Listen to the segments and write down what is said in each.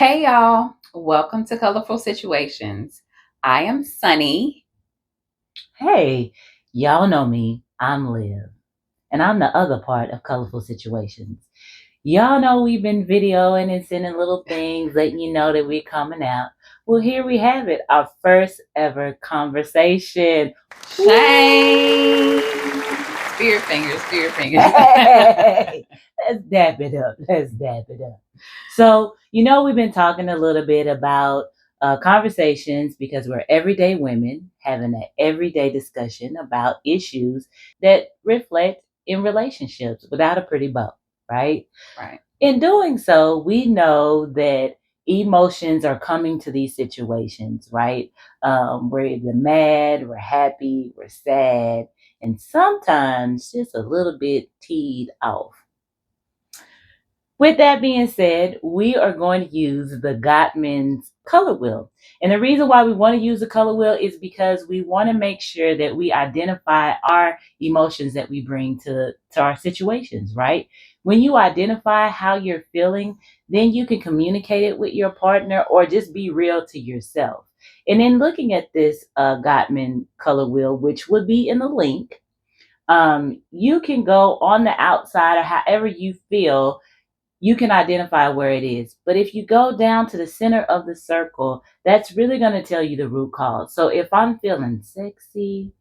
Hey y'all, welcome to Colorful Situations. I am Sunny. Hey, y'all know me. I'm Liv, and I'm the other part of Colorful Situations. Y'all know we've been videoing and sending little things letting you know that we're coming out. Well, here we have it, our first ever conversation. Shane. Spirit fingers, spirit fingers. Hey, let's dap it up. Let's dap it up. So, we've been talking a little bit about conversations because we're everyday women having an everyday discussion about issues that reflect in relationships without a pretty bow, right? Right. In doing so, we know that emotions are coming to these situations, right? We're either mad, we're happy, we're sad, and sometimes just a little bit teed off. With that being said, we are going to use the Gottman's color wheel. And the reason why we want to use the color wheel is because we want to make sure that we identify our emotions that we bring to our situations, right? When you identify how you're feeling, then you can communicate it with your partner or just be real to yourself. And in looking at this Gottman color wheel, which would be in the link, you can go on the outside or however you feel you can identify where it is. But if you go down to the center of the circle, that's really going to tell you the root cause. So if I'm feeling sexy,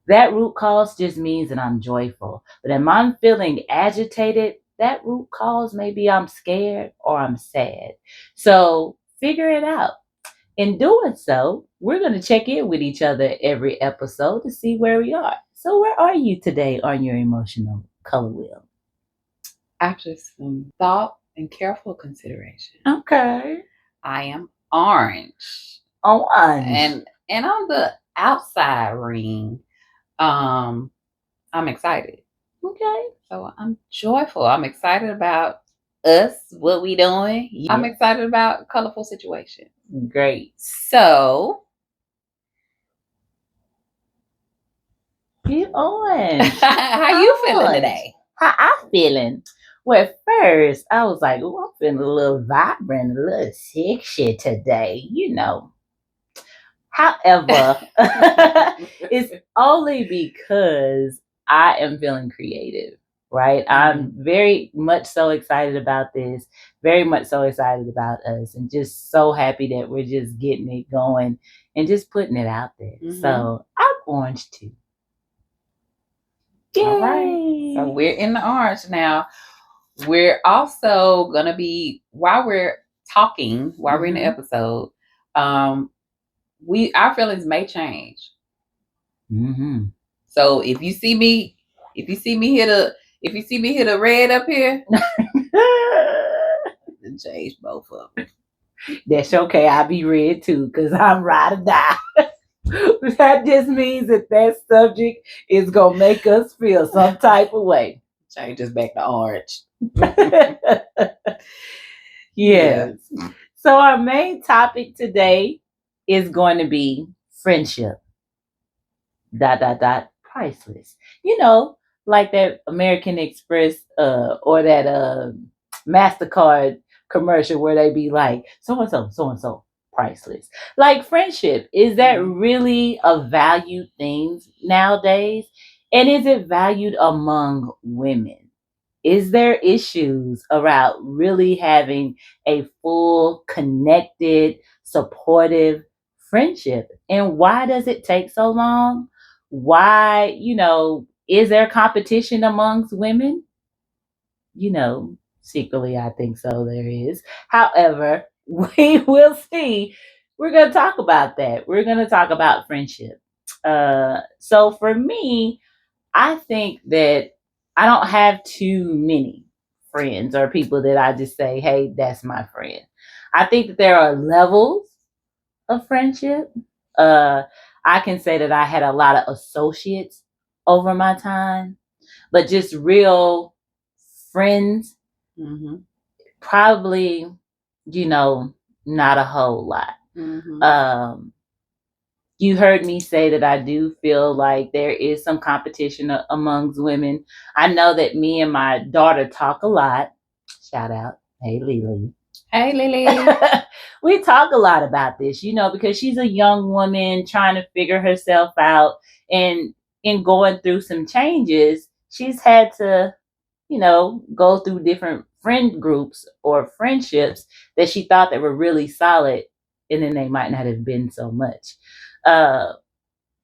that root cause just means that I'm joyful. But if I'm feeling agitated, that root cause maybe I'm scared or I'm sad. So figure it out. In doing so, we're going to check in with each other every episode to see where we are. So where are you today on your emotional color wheel? After some thought and careful consideration, Okay. I am orange. Orange. And on the outside ring, I'm excited. Okay. So I'm joyful. I'm excited about us, what we doing. Yeah. I'm excited about colorful situation. Great. So You orange. how you feeling today? How I feeling? Well, at first I was like, "Oh, I'm feeling a little vibrant, a little sexy today," However, it's only because I am feeling creative, right? I'm very much so excited about this, very much so excited about us, and just so happy that we're just getting it going and just putting it out there. So I'm orange too. Yay. All right. So we're in the orange now. We're also gonna be while we're talking, while we're in the episode, our feelings may change. So if you see me hit a red up here, then change both of them. That's okay. I'll be red too, because I'm ride or die. That just means that subject is gonna make us feel some type of way. Change us back to orange. Yes. Yeah. So our main topic today is going to be friendship. ... Priceless. Like that American Express or that MasterCard commercial where they be like, so and so, priceless. Like friendship, is that really a valued thing nowadays? And is it valued among women? Is there issues around really having a full, connected, supportive friendship? And why does it take so long? Why, is there competition amongst women? Secretly, I think so, there is. However, we will see. We're going to talk about that. We're going to talk about friendship. So for me, I think that I don't have too many friends or people that I just say, hey, that's my friend. I think that there are levels of friendship. I can say that I had a lot of associates over my time, but just real friends, probably, not a whole lot. You heard me say that I do feel like there is some competition amongst women. I know that me and my daughter talk a lot. Shout out. Hey, Lily. Hey, Lily. We talk a lot about this, because she's a young woman trying to figure herself out, and in going through some changes, she's had to, go through different friend groups or friendships that she thought that were really solid, and then they might not have been so much. Uh,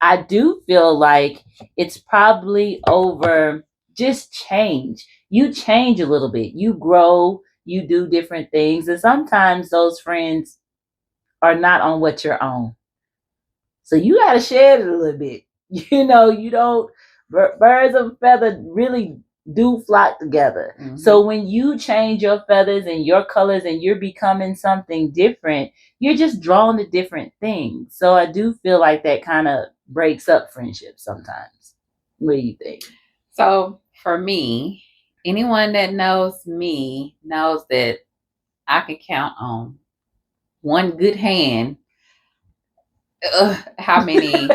I do feel like it's probably over just change. You change a little bit, you grow, you do different things, and sometimes those friends are not on what you're on. So you got to share it a little bit. You don't, birds of a feather really do flock together. Mm-hmm. So when you change your feathers and your colors and you're becoming something different, you're just drawn to different things. So I do feel like that kind of breaks up friendships sometimes. What do you think? So for me, anyone that knows me knows that I can count on one good hand how many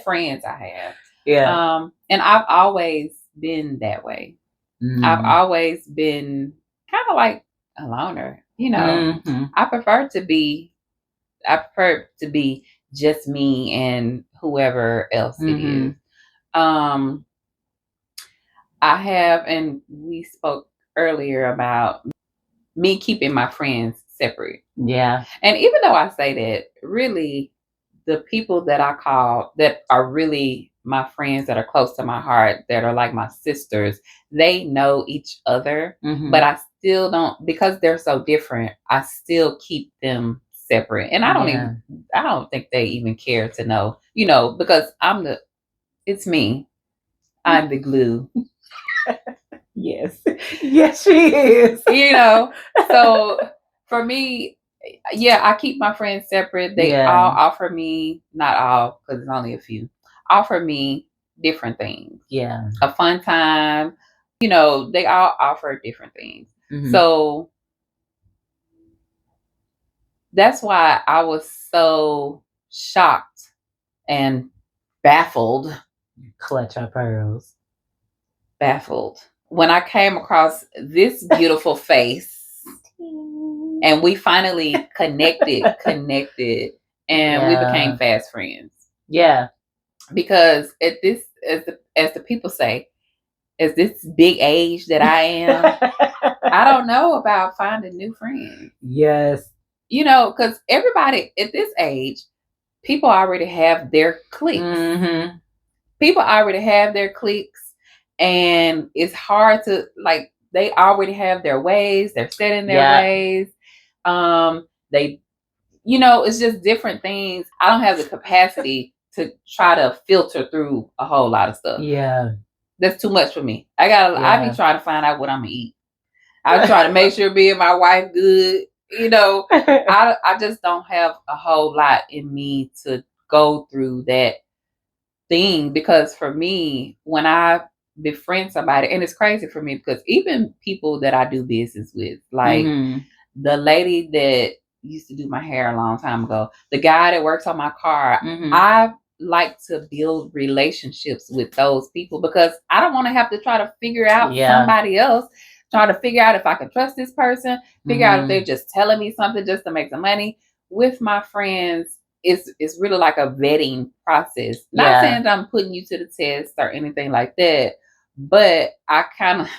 friends I have. Yeah. And I've always been that way. I've always been kind of like a loner. I prefer to be just me and whoever else it is. I have, and we spoke earlier about me keeping my friends separate. Yeah. And even though I say that, really, the people that I call that are really my friends that are close to my heart, that are like my sisters, they know each other, but I still don't, because they're so different, I still keep them separate. And I don't think they even care to know, because it's me. I'm the glue. Yes. Yes, she is. So for me, yeah, I keep my friends separate. They all offer me, not all, because it's only a few, offer me different things. Yeah. A fun time. They all offer different things. So that's why I was so shocked and baffled. Clutch our pearls. Baffled when I came across this beautiful face. And we finally connected, and we became fast friends. Yeah. Because at this, as the people say, at this big age that I am, I don't know about finding new friends. Yes. Because everybody at this age, people already have their cliques. People already have their cliques, and it's hard to, like, they already have their ways. They're set in their ways. They, it's just different things. I don't have the capacity to try to filter through a whole lot of stuff. Yeah. That's too much for me. I be trying to find out what I'm gonna eat. I try to make sure me and my wife good. I just don't have a whole lot in me to go through that thing, because for me, when I befriend somebody, and it's crazy for me because even people that I do business with, like the lady that used to do my hair a long time ago, the guy that works on my car, I like to build relationships with those people because I don't want to have to try to figure out somebody else, try to figure out if I can trust this person, figure out if they're just telling me something just to make some money. With my friends, it's really like a vetting process. Not saying that I'm putting you to the test or anything like that, but I kind of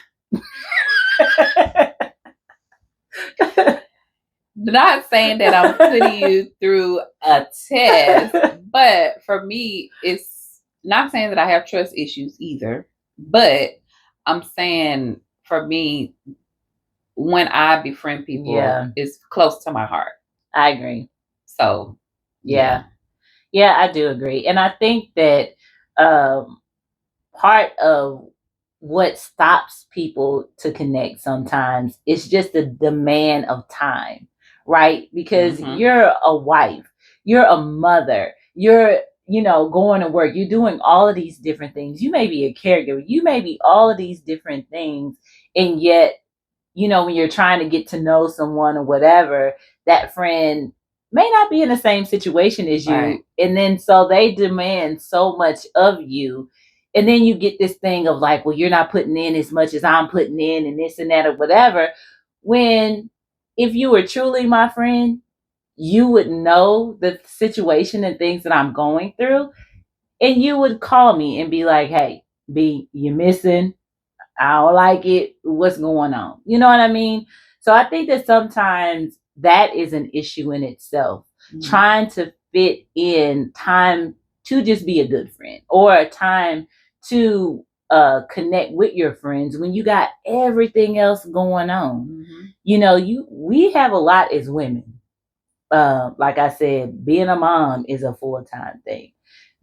not saying that I'm putting you through a test, but for me, it's not saying that I have trust issues either, but I'm saying for me, when I befriend people, it's close to my heart. I agree. So, yeah, I do agree. And I think that part of what stops people to connect sometimes is just the demand of time, right? Because you're a wife, you're a mother, you're going to work, you're doing all of these different things. You may be a caregiver, you may be all of these different things, and yet when you're trying to get to know someone or whatever, that friend may not be in the same situation as you. Right. And then so they demand so much of you. And then you get this thing of like, well, you're not putting in as much as I'm putting in and this and that or whatever. When if you were truly my friend, you would know the situation and things that I'm going through, and you would call me and be like, "Hey, B, you missing? I don't like it. What's going on?" You know what I mean? So I think that sometimes that is an issue in itself. Mm-hmm. Trying to fit in time to just be a good friend, or a time to connect with your friends when you got everything else going on. Mm-hmm. You know, we have a lot as women. Like I said, being a mom is a full-time thing.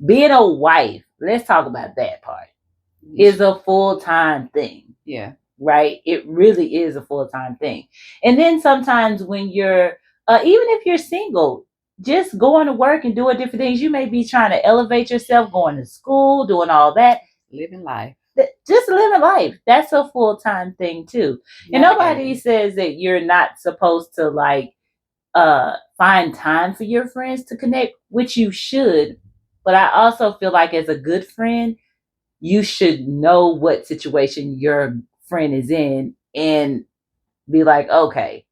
Being a wife, let's talk about that part, is a full-time thing. Yeah. Right? It really is a full-time thing. And then sometimes when you're, even if you're single, just going to work and doing different things, you may be trying to elevate yourself, going to school, doing all that. Living life. Just living life. That's a full-time thing too. Yeah, and nobody says that you're not supposed to like find time for your friends to connect, which you should. But I also feel like as a good friend, you should know what situation your friend is in and be like, okay,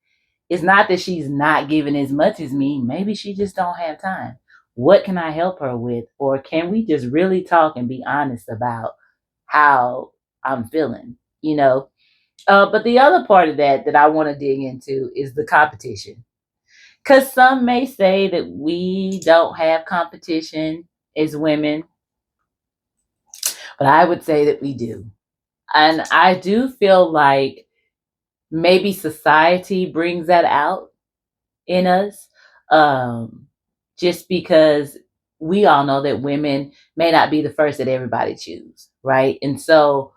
it's not that she's not giving as much as me. Maybe she just don't have time. What can I help her with? Or can we just really talk and be honest about how I'm feeling, you know? But the other part of that I want to dig into is the competition. Because some may say that we don't have competition as women, but I would say that we do. And I do feel like maybe society brings that out in us, just because we all know that women may not be the first that everybody choose, right? And so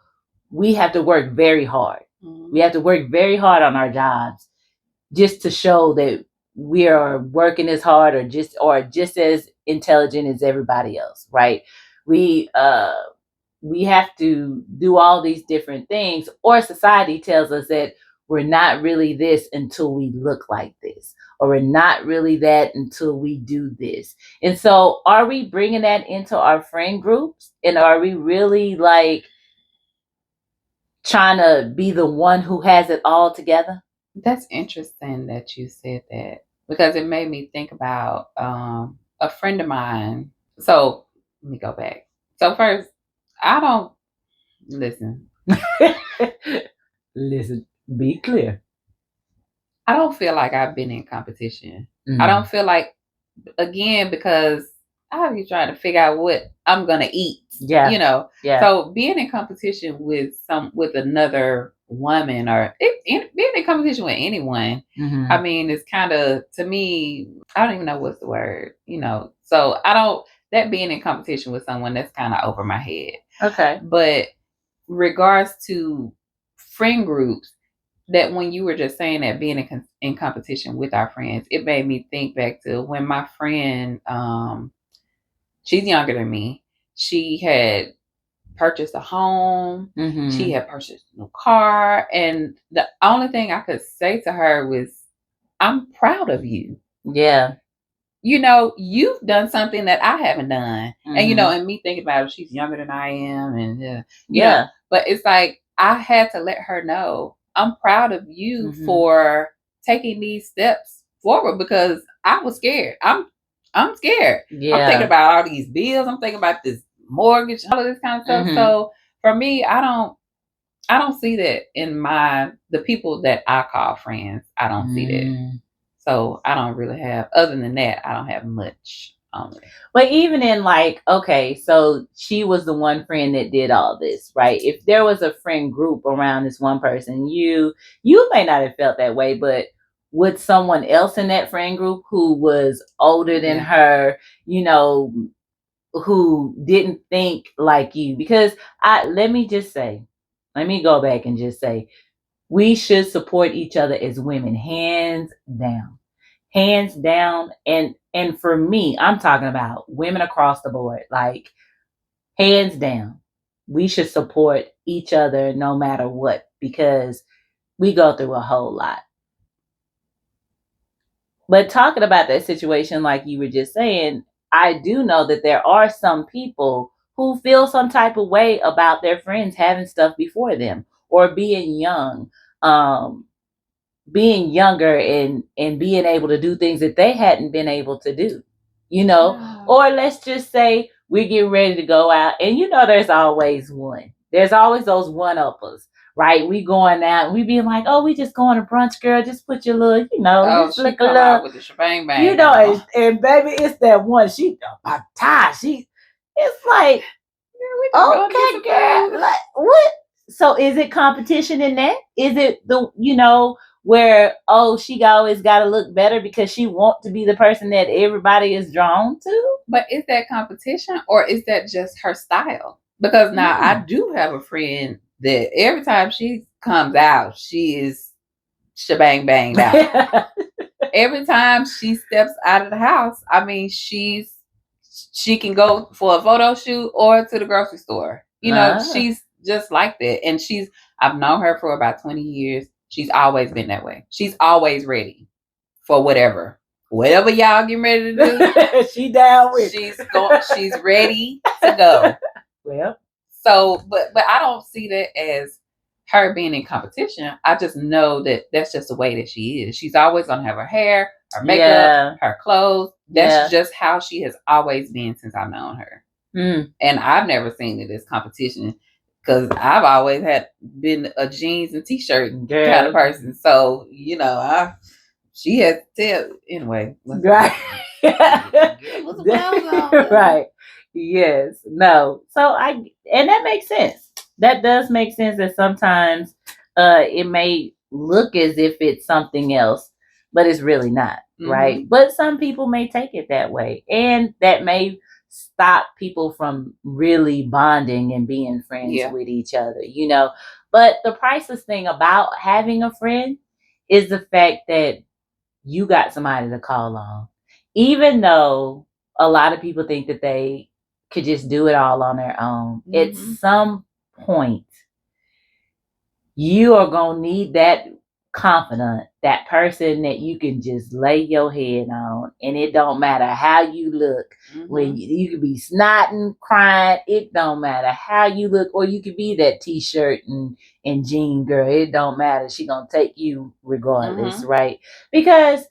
we have to work very hard. Mm-hmm. We have to work very hard on our jobs just to show that we are working as hard or just as intelligent as everybody else, right? We have to do all these different things, or society tells us that we're not really this until we look like this, or we're not really that until we do this. And so are we bringing that into our friend groups, and are we really like trying to be the one who has it all together? That's interesting that you said that, because it made me think about a friend of mine. So let me go back. So first, I don't listen. Listen, be clear. I don't feel like I've been in competition. Mm-hmm. I don't feel like, again, because I be trying to figure out what I'm gonna eat. Yeah. You know. Yeah. So being in competition with another woman, or being in competition with anyone, mm-hmm. I mean, it's kind of, to me, I don't even know what's the word, you know. So I don't, that being in competition with someone, that's kind of over my head. Okay. But regards to friend groups, that when you were just saying that being in competition with our friends, it made me think back to when my friend, she's younger than me. She had purchased a home. Mm-hmm. She had purchased a new car. And the only thing I could say to her was, I'm proud of you. Yeah. You know, you've done something that I haven't done. Mm-hmm. And, you know, and me thinking about it, she's younger than I am. And, you know, but it's like, I had to let her know, I'm proud of you, mm-hmm. for taking these steps forward, because I was scared. I'm scared. Yeah. I'm thinking about all these bills. I'm thinking about this mortgage, all of this kind of stuff. Mm-hmm. So for me, I don't see that in the people that I call friends. I don't see that. So I don't really have, other than that, I don't have much on it. But even in like, okay, so she was the one friend that did all this, right? If there was a friend group around this one person, you may not have felt that way, but would someone else in that friend group who was older than her, you know, who didn't think like you? Because let me go back and just say, we should support each other as women, hands down. And for me, I'm talking about women across the board, like hands down, we should support each other no matter what, because we go through a whole lot. But talking about that situation, like you were just saying, I do know that there are some people who feel some type of way about their friends having stuff before them or being young. being younger and being able to do things that they hadn't been able to do, you know. No. Or let's just say we're getting ready to go out, and there's always one. There's always those one-uppers, right? We going out and we being like, oh, we just going to brunch, girl. Just put your little, just she look a come little, out with the shebang bang. and baby, it's that one. She it's like, okay, girl, like what? So is it competition in that? Is it where she always got to look better because she wants to be the person that everybody is drawn to? But is that competition or is that just her style? Because now I do have a friend that every time she comes out, she is shebang banged out. Every time she steps out of the house, I mean, she can go for a photo shoot or to the grocery store. She's just like that. And I've known her for about 20 years. She's always been that way. She's always ready for whatever y'all getting ready to do. She down with she's ready to go. Well, so but I don't see that as her being in competition. I just know that that's just the way that she is. She's always gonna have her hair, her makeup, her clothes. That's just how she has always been since I've known her. And I've never seen it as competition because I've always been a jeans and t-shirt kind of person. So she has to tell anyway. Right. Right. Yes. No. So and that makes sense. That does make sense that sometimes it may look as if it's something else, but it's really not, right? But some people may take it that way, and that may stop people from really bonding and being friends with each other, But the priceless thing about having a friend is the fact that you got somebody to call on. Even though a lot of people think that they could just do it all on their own, at some point, you are going to need that confidant, that person that you can just lay your head on, and it don't matter how you look. When you could be snotting, crying, it don't matter how you look, or you could be that t-shirt and jean girl. It don't matter. She gonna take you regardless, right? Because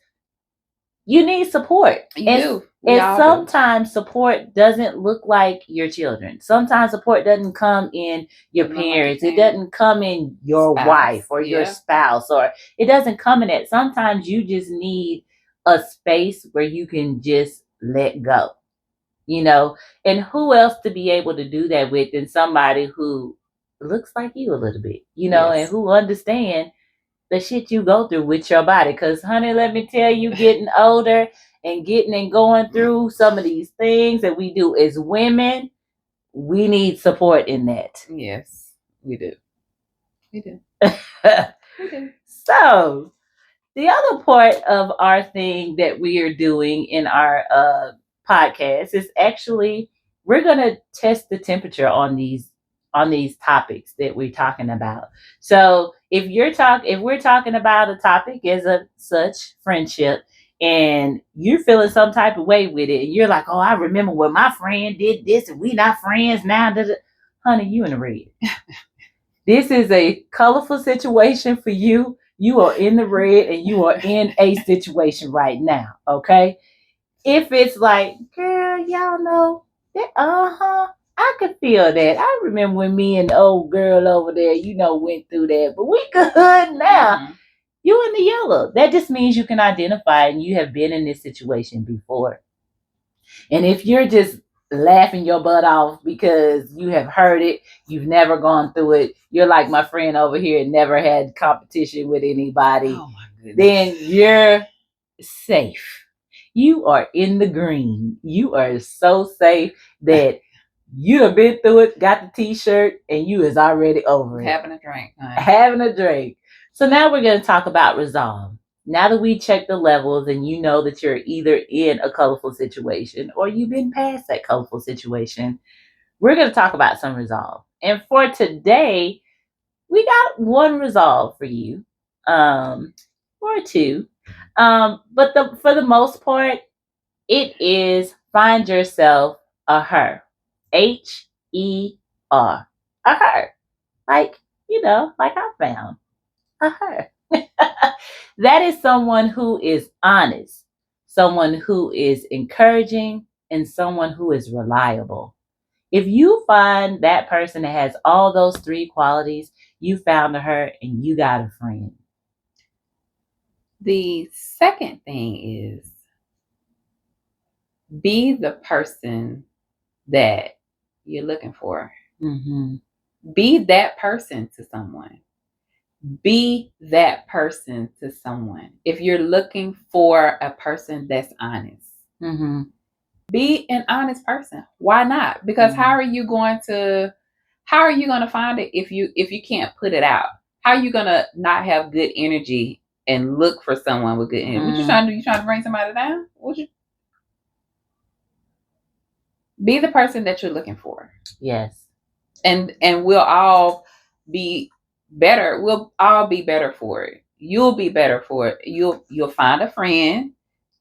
you need support. You do. And sometimes support doesn't look like your children. Sometimes support doesn't come in your parents. It doesn't come in your wife or your spouse, or it doesn't come in it. Sometimes you just need a space where you can just let go, and who else to be able to do that with than somebody who looks like you a little bit, and who understand the shit you go through with your body. Because, honey, let me tell you, getting older and going through some of these things that we do as women, we need support in that. Yes, we do. We do. We do. So, the other part of our thing that we are doing in our podcast is actually we're going to test the temperature on these topics that we're talking about. So if we're talking about a topic as such friendship, and you're feeling some type of way with it, and you're like, oh, I remember when my friend did this and we not friends now, honey, you in the red. This is a colorful situation for you. You are in the red and you are in a situation right now, okay? If it's like, girl, y'all know that, I could feel that. I remember when me and the old girl over there, went through that, but we good now. You in the yellow. That just means you can identify and you have been in this situation before. And if you're just laughing your butt off because you have heard it, you've never gone through it, you're like my friend over here and never had competition with anybody, then you're safe. You are in the green. You are so safe that you have been through it, got the t-shirt, and you is already over it. Having a drink. Having a drink. So now we're going to talk about resolve. Now that we check the levels and you know that you're either in a colorful situation or you've been past that colorful situation, we're going to talk about some resolve. And for today, we got one resolve for you, or two. But for the most part, it is find yourself a her. Her. A her. Like I found a her. That is someone who is honest, someone who is encouraging, and someone who is reliable. If you find that person that has all those three qualities, you found her and you got a friend. The second thing is be the person that you're looking for. Mm-hmm. Be that person to someone. Be that person to someone. If you're looking for a person that's honest, mm-hmm. be an honest person. Why not? Because how are you going to find it if you can't put it out? How are you gonna not have good energy and look for someone with good energy? What you trying to do? You trying to bring somebody down? Be the person that you're looking for. Yes. And we'll all be better. We'll all be better for it. You'll be better for it. You'll find a friend.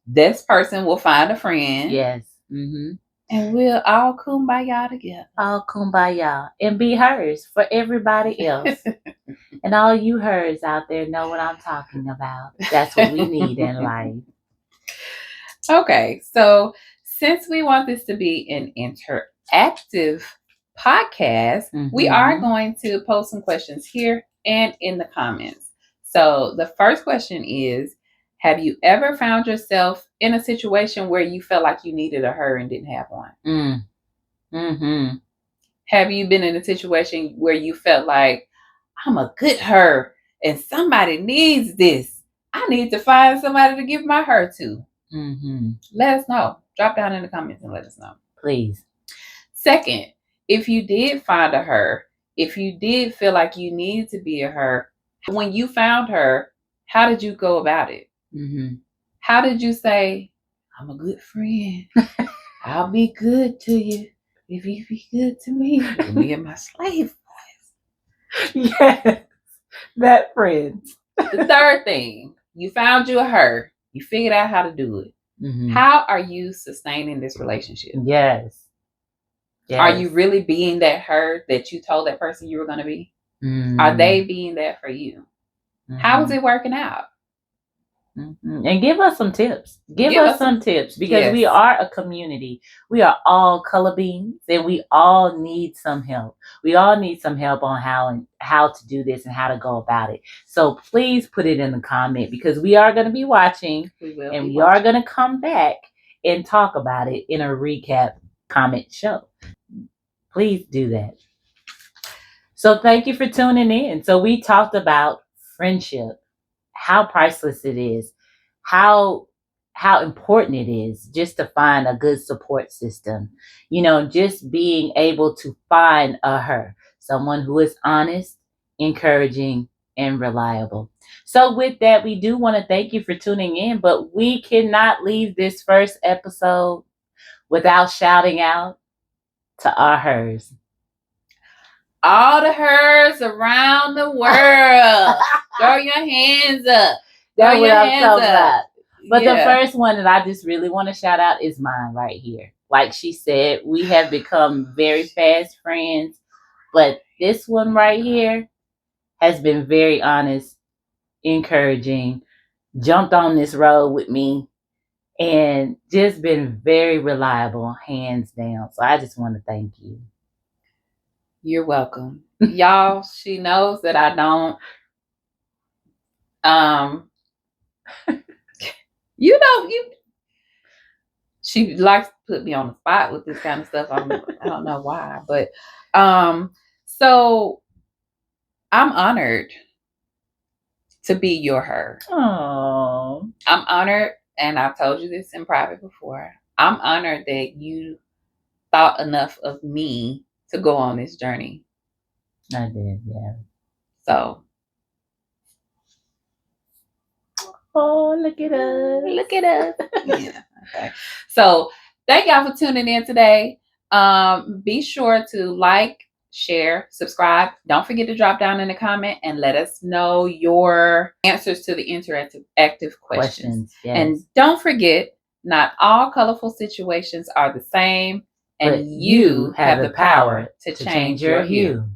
This person will find a friend. Yes. Mm-hmm. And we'll all kumbaya together. All kumbaya. And be hers for everybody else. And all you hers out there know what I'm talking about. That's what we need in life. Okay, so since we want this to be an interactive podcast, we are going to post some questions here and in the comments. So the first question is, have you ever found yourself in a situation where you felt like you needed a her and didn't have one? Mm-hmm. Have you been in a situation where you felt like, I'm a good her and somebody needs this? I need to find somebody to give my her to. Mm-hmm. Let us know. Drop down in the comments and let us know. Please. Second, if you did find a her, if you did feel like you needed to be a her, when you found her, how did you go about it? Mm-hmm. How did you say, I'm a good friend. I'll be good to you if you be good to me. You'll be in my slave boys. Yes, that friend. The third thing, you found you a her. You figured out how to do it. Mm-hmm. How are you sustaining this relationship? Yes. Are you really being that her that you told that person you were going to be? Mm-hmm. Are they being that for you? Mm-hmm. How is it working out? Mm-hmm. And give us some tips. Give us some tips because we are a community. We are all color beings and we all need some help. We all need some help on how to do this and how to go about it. So please put it in the comment because we are going to be watching and we are going to come back and talk about it in a recap comment show. Please do that. So thank you for tuning in. So we talked about friendship, how priceless it is, how important it is just to find a good support system. Just being able to find a her, someone who is honest, encouraging, and reliable. So with that, we do want to thank you for tuning in, but we cannot leave this first episode without shouting out to our hers. All the hers around the world. Throw your hands up. That's what I'm talking about. But the first one that I just really want to shout out is mine right here. Like she said, we have become very fast friends. But this one right here has been very honest, encouraging, jumped on this road with me, and just been very reliable, hands down. So I just want to thank you. You're welcome. Y'all, she knows that I don't she likes to put me on the spot with this kind of stuff. I don't know why, but so I'm honored to be your her. Oh, I'm honored, and I've told you this in private before. I'm honored that you thought enough of me to go on this journey. I did, yeah. So. Oh, look at us. Look at us. Yeah. Okay. So thank y'all for tuning in today. Be sure to like, share, subscribe. Don't forget to drop down in the comment and let us know your answers to the interactive questions. Yes. And don't forget, not all colorful situations are the same. And but you have the power to change your hue.